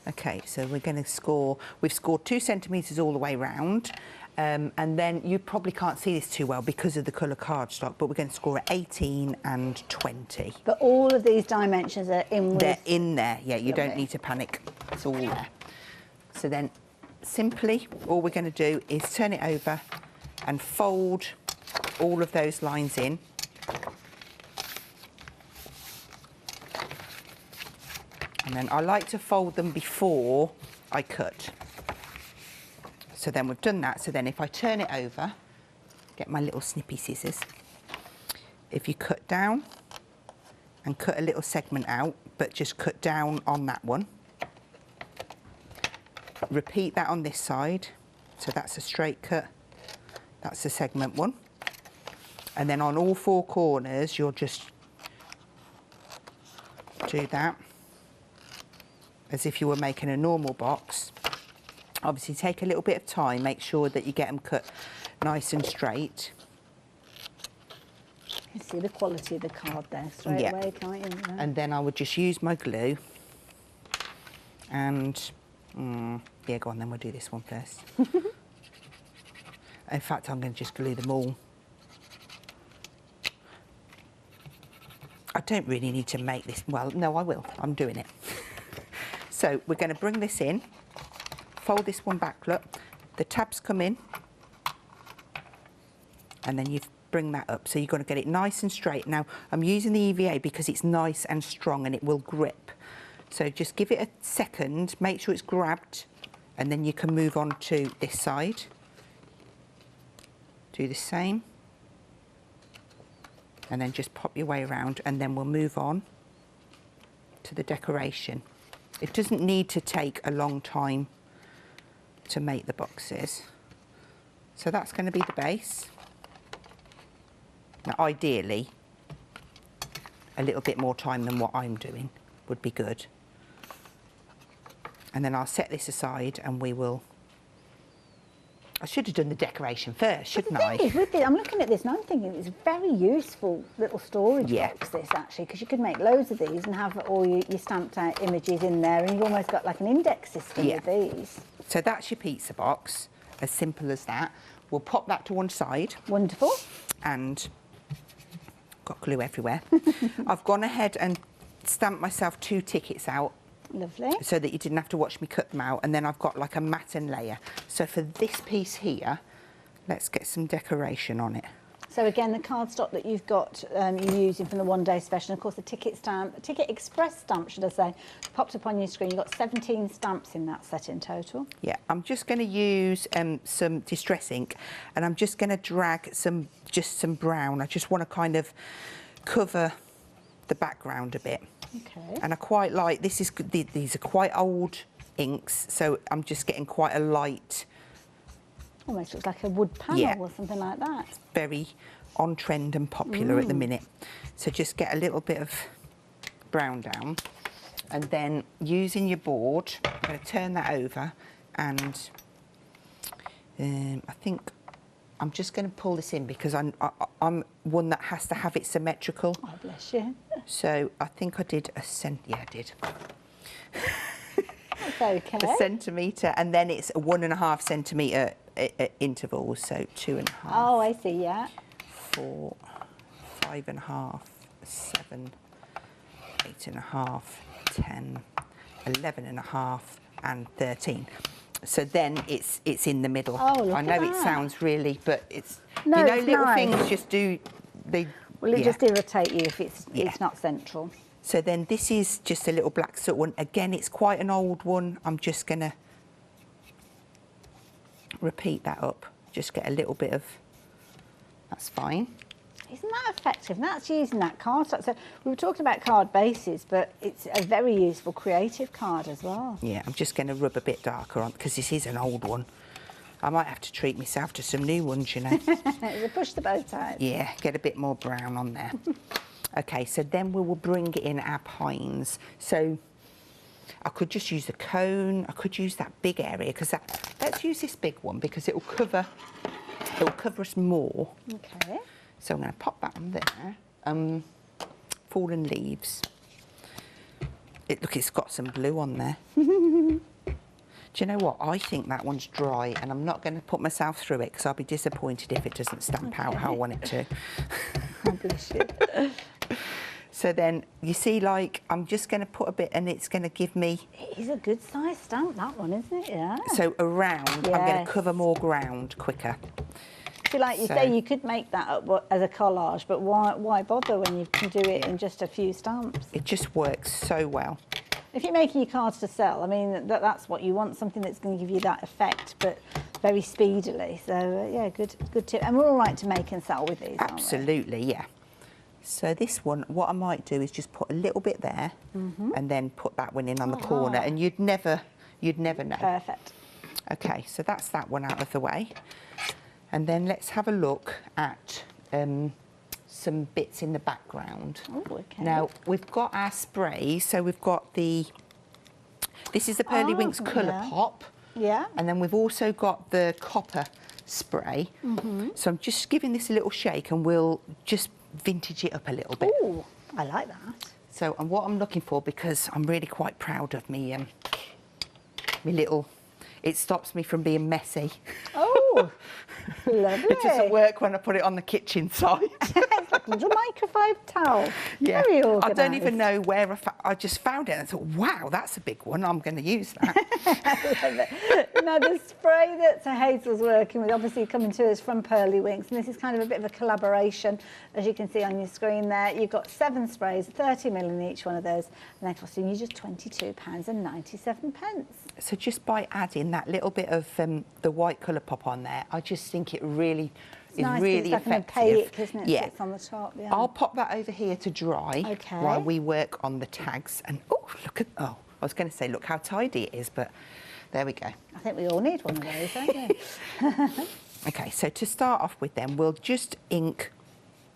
Okay, so we're going to score. We've scored 2 centimetres all the way round. And then you probably can't see this too well because of the colour cardstock, but we're going to score at 18 and 20. But all of these dimensions are in with... They're in there, yeah, you don't need to panic. It's all there. So then, simply, all we're going to do is turn it over and fold all of those lines in. And then I like to fold them before I cut. So then we've done that. So then if I turn it over, get my little snippy scissors. If you cut down and cut a little segment out, but just cut down on that one. Repeat that on this side. So that's a straight cut. That's the segment one. And then on all 4 corners, you'll just do that as if you were making a normal box. Obviously take a little bit of time, make sure that you get them cut nice and straight. You can see the quality of the card there straight away, can't you? Yeah. And then I would just use my glue and, yeah, go on then, we'll do this one first. In fact, I'm going to just glue them all. I don't really need to make this, well, no, I will, I'm doing it. So we're going to bring this in. Fold this one back, look, the tabs come in, and then you bring that up. So you've got to get it nice and straight. Now, I'm using the EVA because it's nice and strong and it will grip. So just give it a second, make sure it's grabbed, and then you can move on to this side. Do the same. And then just pop your way around, and then we'll move on to the decoration. It doesn't need to take a long time to make the boxes. So that's going to be the base. Now, ideally, a little bit more time than what I'm doing would be good. And then I'll set this aside and we will... I should have done the decoration first, shouldn't I? With this, I'm looking at this and I'm thinking it's a very useful little storage box, this actually, because you could make loads of these and have all your stamped out images in there, and you've almost got like an index system with these. So that's your pizza box, as simple as that. We'll pop that to one side. Wonderful. And got glue everywhere. I've gone ahead and stamped myself 2 tickets out. Lovely. So that you didn't have to watch me cut them out, and then I've got like a matten layer. So for this piece here, let's get some decoration on it. So again, the cardstock that you've got, you're using from the one-day special, and of course the ticket express stamp, should I say, popped up on your screen. You've got 17 stamps in that set in total. Yeah, I'm just going to use some distress ink, and I'm just going to drag just some brown. I just want to kind of cover the background a bit. Okay. And I quite like, these are quite old inks, so I'm just getting quite a light. Almost looks like a wood panel or something like that. It's very on trend and popular at the minute. So just get a little bit of brown down, and then using your board, I'm going to turn that over, and I think I'm just going to pull this in because I'm one that has to have it symmetrical. Oh, bless you. So I think I did a yeah, I did. That's okay. A centimetre, and then it's a 1.5 centimetre intervals, so 2.5. Oh, I see, yeah. 4, 5.5, 7, 8.5, 10, 11.5, and 13. So then it's in the middle. Oh, look I know at it that. sounds really, but it's, No, you know, it's little nice. things just do, they... Will it yeah. just irritate you if it's not central? So then this is just a little black soot one. Again, it's quite an old one. I'm just going to repeat that up. Just get a little bit of... That's fine. Isn't that effective? And that's using that cardstock. So we were talking about card bases, but it's a very useful creative card as well. Yeah, I'm just going to rub a bit darker on, because this is an old one. I might have to treat myself to some new ones, you know. So push the bow tie. Yeah, get a bit more brown on there. Okay, so then we will bring in our pines. So I could just use a cone. I could use that big area, because let's use this big one because it will cover us more. Okay. So I'm going to pop that on there. Fallen leaves. Look, it's got some blue on there. Do you know what? I think that one's dry, and I'm not going to put myself through it because I'll be disappointed if it doesn't stamp out how I want it to. Oh, bless you. So then, you see, like, I'm just going to put a bit, and it's going to give me... It is a good size stamp, that one, isn't it? Yeah. So around, I'm going Yes. to cover more ground quicker. So like you say, you could make that up as a collage, but why bother when you can do it in just a few stamps? It just works so well. If you're making your cards to sell, I mean, that's what you want, something that's going to give you that effect, but very speedily. So, yeah, good tip. And we're all right to make and sell with these, aren't we? Absolutely, yeah. So this one, what I might do is just put a little bit there, and then put that one in on the corner, and you'd never know. Perfect. Okay, so that's that one out of the way. And then let's have a look at some bits in the background. Oh, okay. Now, we've got our spray, so we've got this is the Pearly Winks Colour Pop. Yeah. And then we've also got the copper spray. So I'm just giving this a little shake, and we'll just vintage it up a little bit. Oh, I like that. So, and what I'm looking for, because I'm really quite proud of me little, it stops me from being messy. Oh, lovely. It doesn't work when I put it on the kitchen side. It's like little microfiber towel. Yeah. Very I organised. don't even know where I just found it and I thought, wow, that's a big one. I'm going to use that. Now, the spray that Hazel's working with, obviously coming to us from Pearly Winks, and this is kind of a bit of a collaboration, as you can see on your screen there. You've got 7 sprays, 30 ml in each one of those, and they're costing you just £22.97. So just by adding that little bit of the white colour pop on there, I just think it really is Nice, really it's like effective. an opaque, isn't it? Yeah. It's on the top, yeah. I'll pop that over here to dry Okay. while we work on the tags. And oh, look at, oh, I was going to say, look how tidy it is, but there we go. I think we all need one of those, don't we? Okay, so to start off with then, we'll just ink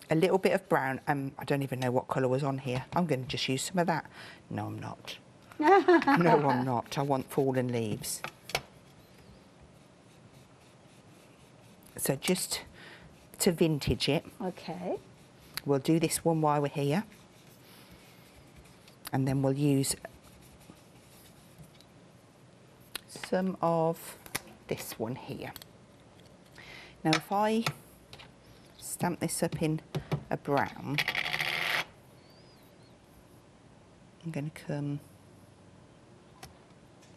a little bit of brown. I don't even know what colour was on here. I'm going to just use some of that. No, I'm not. No, I'm not. I want fallen leaves. So just to vintage it, Okay. we'll do this one while we're here. And then we'll use some of this one here. Now, if I stamp this up in a brown, I'm going to come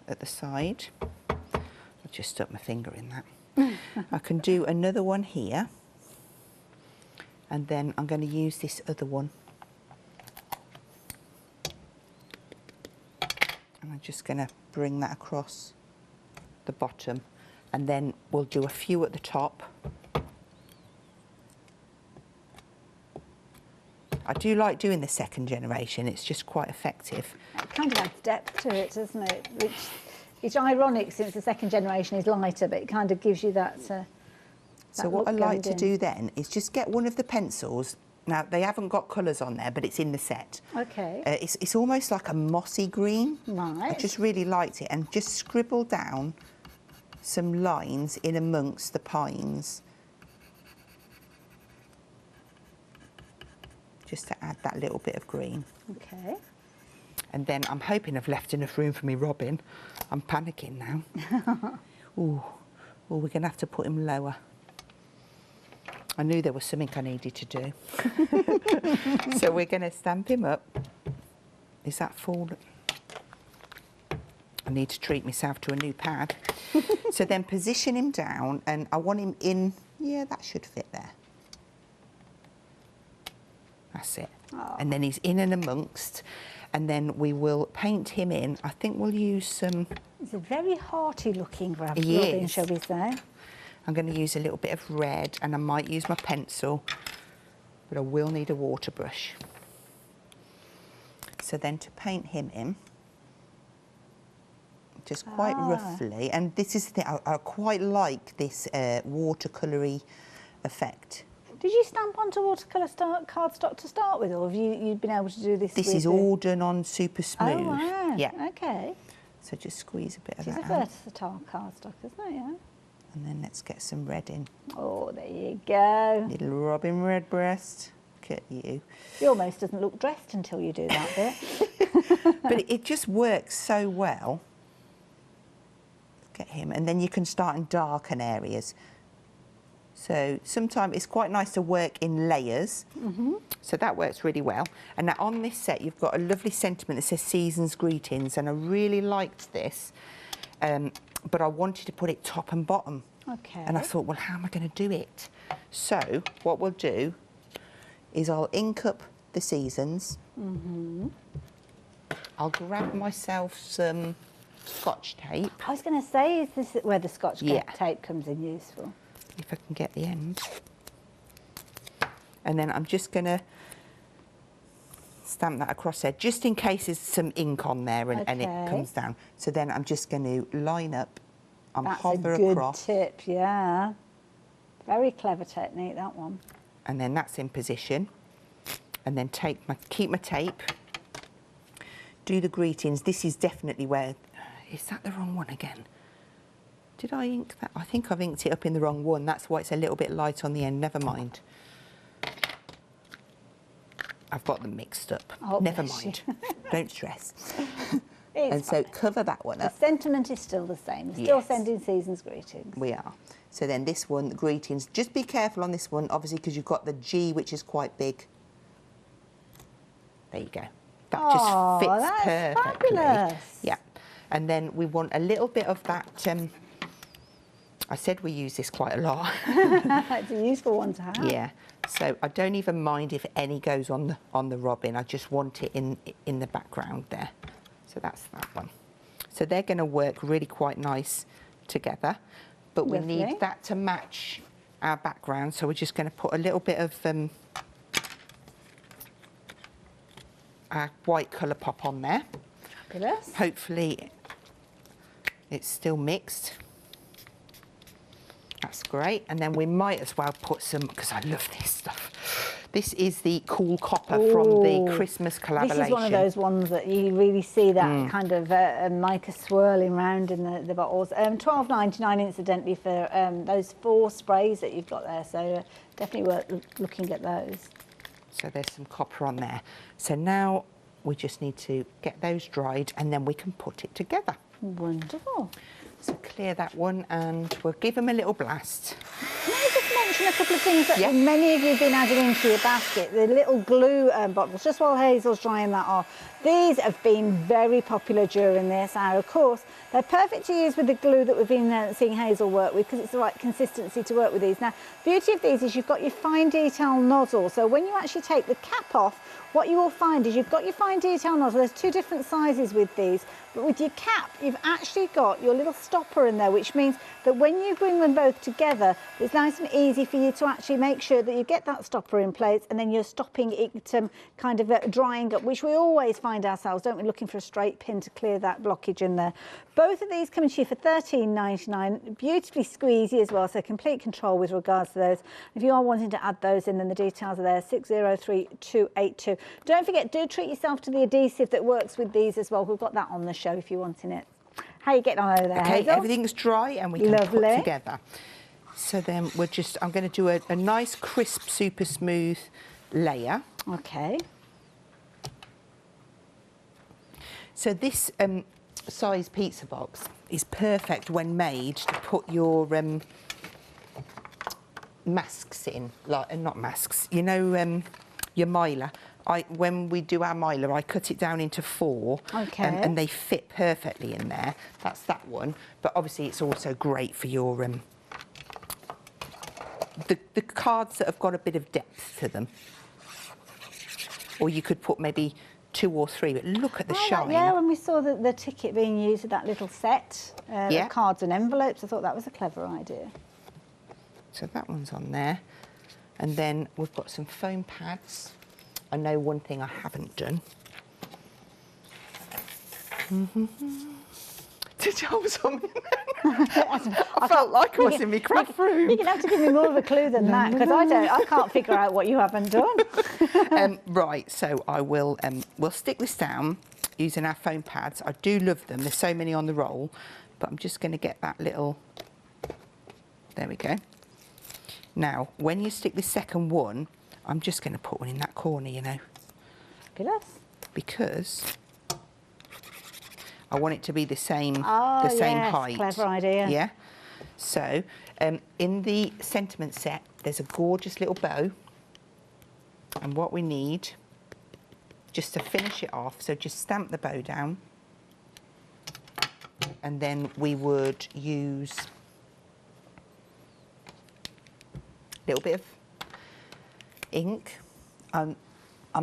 at the side. I've just stuck my finger in that. I can do another one here, and then I'm going to use this other one. And I'm just going to bring that across the bottom, and then we'll do a few at the top. I do like doing the second generation, it's just quite effective. It kind of adds depth to it, doesn't it? Which it's ironic since the second generation is lighter, but it kind of gives you that. So what I like to do then is just get one of the pencils. Now, they haven't got colours on there, but it's in the set. Okay. It's almost like a mossy green. Right. I just really liked it. And just scribble down some lines in amongst the pines. Just to add that little bit of green. Okay. And then I'm hoping I've left enough room for me Robin. I'm panicking now. Ooh, we're going to have to put him lower. I knew there was something I needed to do. So we're going to stamp him up. Is that full? I need to treat myself to a new pad. So then position him down, and I want him in. Yeah, that should fit there. That's it. Oh. And then he's in and amongst. And then we will paint him in. I think we'll use some... It's a very hearty looking Robin, He shall we say. I'm going to use a little bit of red, and I might use my pencil, but I will need a water brush. So then to paint him in, just quite roughly, and this is the thing, I quite like this watercolour-y effect. Did you stamp onto watercolour cardstock to start with, or have you been able to do this? This is all done on super smooth. Oh, wow. Yeah. Okay. So just squeeze a bit of It's a that out. versatile cardstock, isn't it? Yeah. And then let's get some red in. Oh, there you go. Little Robin Redbreast. Look at you. He almost doesn't look dressed until you do that bit. But it just works so well. Get him, and then you can start in darken areas. So sometimes it's quite nice to work in layers. Mm-hmm. So that works really well. And now on this set, you've got a lovely sentiment that says Season's Greetings, and I really liked this. But I wanted to put it top and bottom. Okay. And I thought, well, how am I going to do it? So what we'll do is I'll ink up the seasons. Mm-hmm. I'll grab myself some Scotch tape. I was going to say, is this where the Scotch Yeah. tape comes in useful? If I can get the end. And then I'm just going to stamp that across there, just in case there's some ink on there and it comes down. So then I'm just going to line up, hover That's a good across. tip, yeah. Very clever technique, that one. And then that's in position. And then keep my tape. Do the greetings. This is definitely where... Is that the wrong one again? Did I ink that? I think I've inked it up in the wrong one. That's why it's a little bit light on the end. Never mind. I've got them mixed up. Oh, Never bless mind. you. Don't stress. It's and so fine. cover that one The up. sentiment is still the same. We're still Yes. sending season's greetings. We are. So then this one, the greetings, just be careful on this one, obviously, because you've got the G, which is quite big. There you go. That just fits that's perfectly. fabulous. Yeah. And then we want a little bit of that, I said we use this quite a lot. It's a useful one to have. Yeah. So I don't even mind if any goes on the robin. I just want it in the background there. So that's that one. So they're going to work really quite nice together. But we Lovely. need that to match our background. So we're just going to put a little bit of our white colour pop on there. Fabulous. Hopefully it's still mixed. That's great. And then we might as well put some, because I love this stuff. This is the Cool Copper from the Christmas collaboration. This is one of those ones that you really see that kind of mica swirling around in the bottles. £12.99 incidentally for those 4 sprays that you've got there. So definitely worth looking at those. So there's some copper on there. So now we just need to get those dried and then we can put it together. Wonderful. So clear that one and we'll give them a little blast. Can I just mention a couple of things that Yeah. many of you have been adding into your basket? The little glue bottles, just while Hazel's drying that off. These have been very popular during this hour. Of course, they're perfect to use with the glue that we've been seeing Hazel work with because it's the right consistency to work with these. Now, the beauty of these is you've got your fine detail nozzle. So when you actually take the cap off, what you will find is you've got your fine detail nozzle. There's 2 different sizes with these, but with your cap, you've actually got your little stopper in there, which means that when you bring them both together, it's nice and easy for you to actually make sure that you get that stopper in place and then you're stopping it kind of drying up, which we always find ourselves, don't we, looking for a straight pin to clear that blockage in there. Both of these come to you for £13.99, beautifully squeezy as well, so complete control with regards to those. If you are wanting to add those in, then the details are there, 603282. Don't forget, do treat yourself to the adhesive that works with these as well. We've got that on the show if you're wanting it. How are you getting on over there, Okay, Hazel? everything's dry and we can Lovely. put together. So then I'm going to do a nice crisp, super smooth layer. Okay. So this size pizza box is perfect when made to put your masks in, like not masks, you know, your miler. When we do our miler, I cut it down into 4, Okay. and they fit perfectly in there. That's that one. But obviously, it's also great for your the cards that have got a bit of depth to them. Or you could put maybe 2 or 3. But look at the shine. Yeah, when we saw the ticket being used with that little set Yeah. of cards and envelopes, I thought that was a clever idea. So that one's on there. And then we've got some foam pads. I know one thing I haven't done. Did you have something? I felt like I was in my craft room. You're going to have to give me more of a clue than that, because I can't figure out what you haven't done. Right, so I will, we'll stick this down using our foam pads. I do love them. There's so many on the roll, but I'm just going to get that little, there we go. Now, when you stick the second one, I'm just going to put one in that corner, you know. Fabulous. Because I want it to be the same, Yes, height. clever idea. Yeah. So in the sentiment set, there's a gorgeous little bow, and what we need, just to finish it off, so just stamp the bow down, and then we would use a little bit of ink. I'm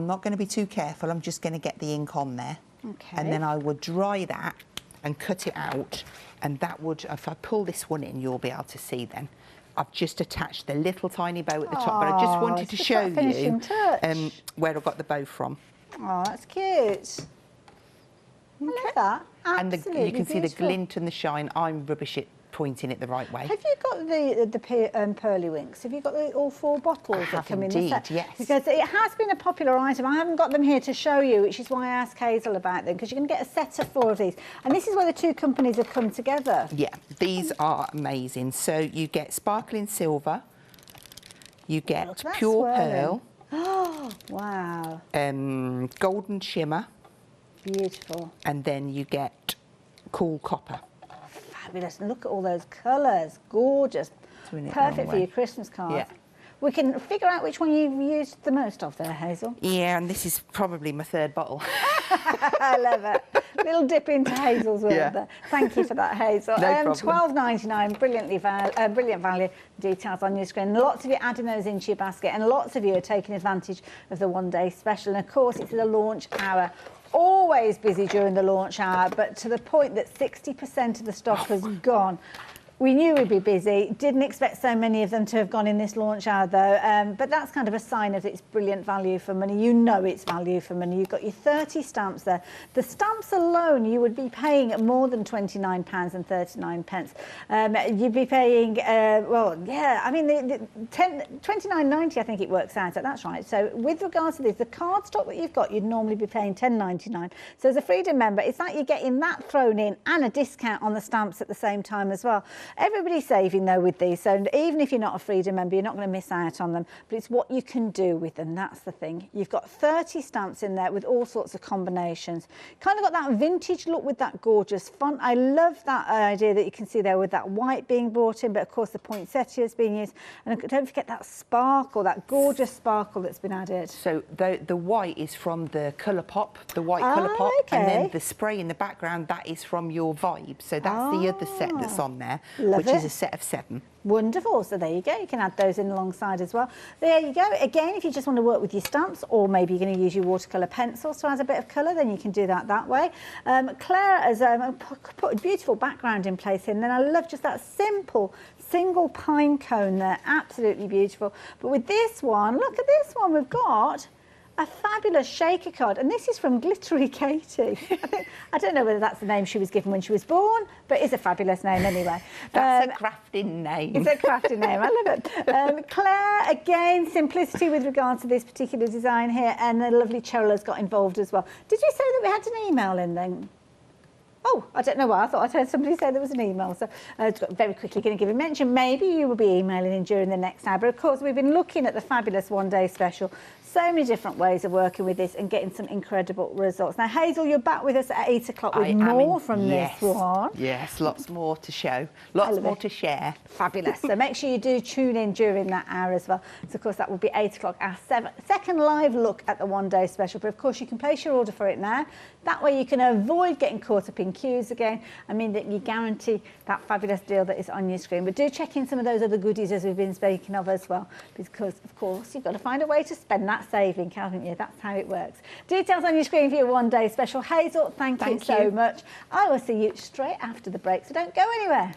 not going to be too careful. I'm just going to get the ink on there. Okay. And then I would dry that and cut it out. And that would, if I pull this one in, you'll be able to see then. I've just attached the little tiny bow at the top, but I just wanted to it's show that finishing you touch. where I got the bow from. Oh, that's cute. I love that. And Absolutely you can see the beautiful. glint and the shine. I'm rubbish at pointing it the right way. Have you got the pearly winks? Have you got all 4 bottles I that have come in the indeed, set? yes. Because it has been a popular item. I haven't got them here to show you, which is why I asked Hazel about them, because you're going to get a set of 4 of these. And this is where the 2 companies have come together. Yeah, these are amazing. So you get sparkling silver, you Look get at that pure swirling. pearl, Oh, wow. golden shimmer, Beautiful. And then you get cool copper. Fabulous. And look at all those colours. Gorgeous. Doing it the Perfect wrong for way. your Christmas cards. Yeah. We can figure out which one you've used the most of there, Hazel. Yeah, and this is probably my third bottle. I love it. Little dip into Hazel's world Yeah. there. Thank you for that, Hazel. No problem. £12.99, brilliant value. Details on your screen. Lots of you adding those into your basket, and lots of you are taking advantage of the one-day special. And of course, it's the launch hour. Always busy during the launch hour, but to the point that 60% of the stock has gone. We knew we'd be busy. Didn't expect so many of them to have gone in this launch hour, though. But that's kind of a sign of its brilliant value for money. You know it's value for money. You've got your 30 stamps there. The stamps alone, you would be paying more than £29.39. You'd be paying, well, yeah, I mean, £29.90, I think it works out. So that's right. So with regards to this, the card stock that you've got, you'd normally be paying £10.99. So as a Freedom member, it's like you're getting that thrown in and a discount on the stamps at the same time as well. Everybody's saving, though, with these, so even if you're not a Freedom member, you're not going to miss out on them, but it's what you can do with them. That's the thing. You've got 30 stamps in there with all sorts of combinations. Kind of got that vintage look with that gorgeous font. I love that idea that you can see there with that white being brought in, but of course the poinsettias being used, and don't forget that sparkle, that gorgeous sparkle that's been added. So the white is from the colour pop, the white colour pop, okay. and then the spray in the background, that is from your Vibe. So that's the other set that's on there, Love which it. is a set of 7. Wonderful. So there you go. You can add those in alongside as well. There you go. Again, if you just want to work with your stamps, or maybe you're going to use your watercolour pencils to add a bit of colour, then you can do that way. Claire has put a beautiful background in place here, and then I love just that simple single pine cone there. Absolutely beautiful. But with this one, look at this one. We've got a fabulous shaker card, and this is from Glittery Katie. I don't know whether that's the name she was given when she was born, but it's a fabulous name anyway. That's a crafting name. It's a crafting name, I love it. Claire, again, simplicity with regards to this particular design here, and the lovely Chola's got involved as well. Did you say that we had an email in then? Oh, I don't know why. I thought I'd heard somebody say there was an email. So very quickly going to give a mention. Maybe you will be emailing in during the next hour. But of course, we've been looking at the fabulous one-day special. So many different ways of working with this and getting some incredible results. Now, Hazel, you're back with us at 8 o'clock with more from this one. Yes, lots more to show. Lots more to share. Fabulous. So make sure you do tune in during that hour as well. So, of course, that will be 8 o'clock, our second live look at the one-day special. But, of course, you can place your order for it now. That way you can avoid getting caught up in queues again. I mean, that you guarantee that fabulous deal that is on your screen. But do check in some of those other goodies as we've been speaking of as well, because, of course, you've got to find a way to spend that saving, haven't you? That's how it works. Details on your screen for your one-day special. Hazel, thank you so much. I will see you straight after the break, so don't go anywhere.